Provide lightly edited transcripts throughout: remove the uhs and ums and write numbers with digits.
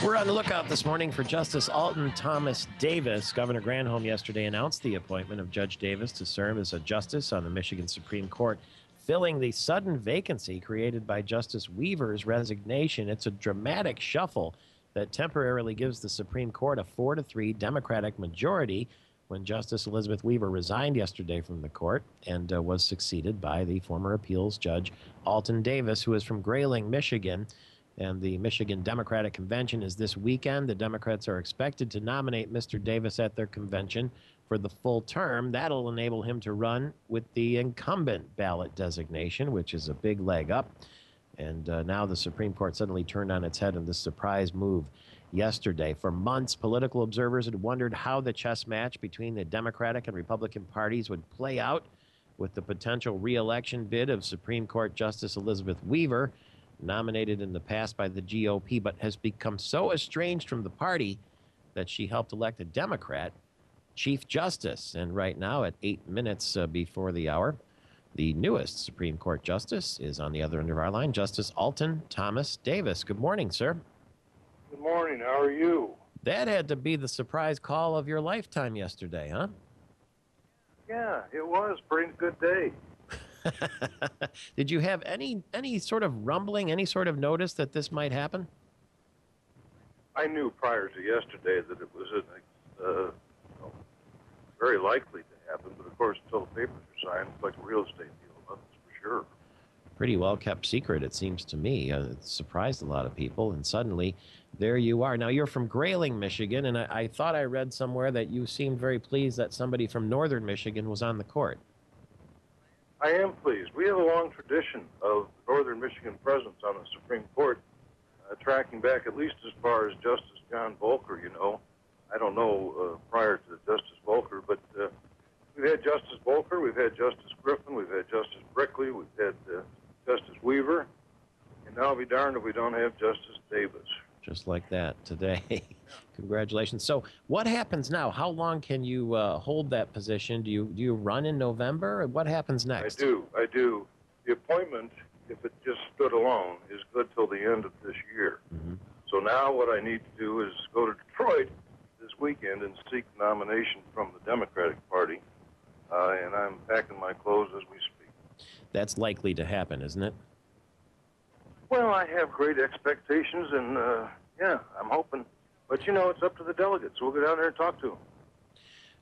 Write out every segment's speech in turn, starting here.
We're on the lookout this morning for Justice Alton Thomas Davis. Governor Granholm yesterday announced the appointment of Judge Davis to serve as a justice on the Michigan Supreme Court, filling the sudden vacancy created by Justice Weaver's resignation. It's a dramatic shuffle that temporarily gives the Supreme Court a 4-3 Democratic majority when Justice Elizabeth Weaver resigned yesterday from the court and was succeeded by the former appeals judge Alton Davis, who is from Grayling, Michigan. And the Michigan Democratic Convention is this weekend. The Democrats are expected to nominate Mr. Davis at their convention for the full term. That'll enable him to run with the incumbent ballot designation, which is a big leg up. And now the Supreme Court suddenly turned on its head in this surprise move yesterday. For months, political observers had wondered how the chess match between the Democratic and Republican parties would play out with the potential re-election bid of Supreme Court Justice Elizabeth Weaver, nominated in the past by the GOP, but has become so estranged from the party that she helped elect a Democrat Chief Justice. And right now, at 8 minutes before the hour, the newest Supreme Court Justice is on the other end of our line, Justice Alton Thomas Davis. Good morning, sir. Good morning. How are you? That had to be the surprise call of your lifetime yesterday, huh? Yeah, it was a pretty good day. Did you have any sort of rumbling, any sort of notice that this might happen? I knew prior to yesterday that it was very likely to happen, but of course, until the papers are signed, it's like a real estate deal, that's for sure. Pretty well kept secret, it seems to me. It surprised a lot of people, and suddenly there you are. Now, you're from Grayling, Michigan, and I thought I read somewhere that you seemed very pleased that somebody from northern Michigan was on the court. I am pleased. We have a long tradition of northern Michigan presence on the Supreme Court, tracking back at least as far as Justice John Volker, you know. I don't know prior to Justice Volker, but we've had Justice Volker, we've had Justice Griffin, we've had Justice Brickley, we've had Justice Weaver, and now I'll be darned if we don't have Justice Davis. Just like that today. Congratulations. So what happens now? How long can you hold that position? Do you run in November? What happens next? I do. The appointment, if it just stood alone, is good till the end of this year. Mm-hmm. So now what I need to do is go to Detroit this weekend and seek nomination from the Democratic Party, and I'm packing my clothes as we speak. That's likely to happen, isn't it? Well, I have great expectations, and yeah, I'm hoping. But, you know, it's up to the delegates. We'll go down there and talk to them.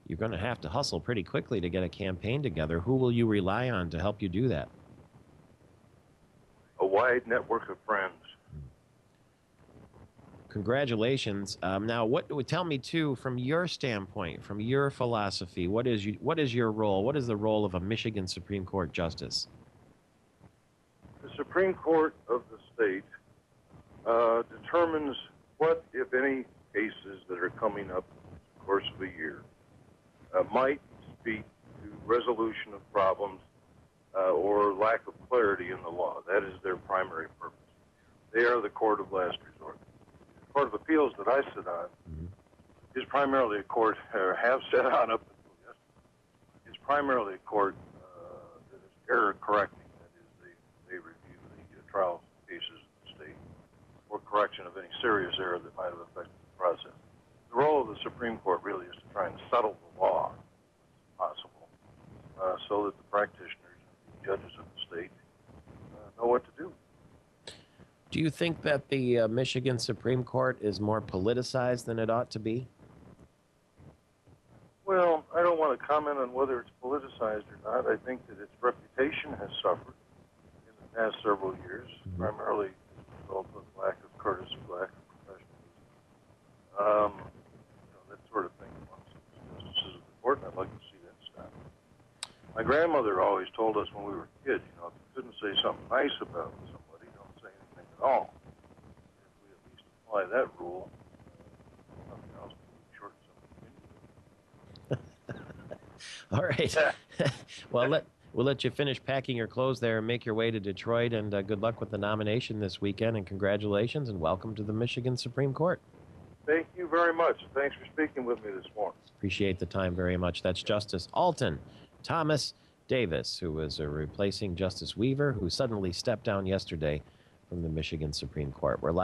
You're going to have to hustle pretty quickly to get a campaign together. Who will you rely on to help you do that? A wide network of friends. Congratulations. Now, tell me, too, from your standpoint, from your philosophy, what is your role? What is the role of a Michigan Supreme Court justice? The Supreme Court of the state determines what, if any, cases that are coming up in the course of a year might speak to resolution of problems or lack of clarity in the law. That is their primary purpose. They are the court of last resort. The Court of Appeals that I sit on is primarily a court, or have sat on up until yesterday, is primarily a court that is error correcting. They review the trial cases of the state for correction of any serious error that might have affected the process. The role of the Supreme Court really is to try and settle the law, if possible, so that the practitioners and the judges of the state know what to do. Do you think that the Michigan Supreme Court is more politicized than it ought to be? Well, I don't want to comment on whether it's politicized or not. I think that its reputation has suffered in the past several years, primarily as a result of lack of courtesy, lack of professionalism, that sort of thing amongst the justices of the court, and I'd like to see that stop. My grandmother always told us when we were kids, if you couldn't say something nice about somebody, don't say anything at all. If we at least apply that rule, nothing else can be short of something. All right. Well, we'll let you finish packing your clothes there and make your way to Detroit, and good luck with the nomination this weekend, and congratulations, and welcome to the Michigan Supreme Court. Thank you very much. Thanks for speaking with me this morning. Appreciate the time very much. That's Justice Alton Thomas Davis, who was replacing Justice Weaver, who suddenly stepped down yesterday from the Michigan Supreme Court. We're live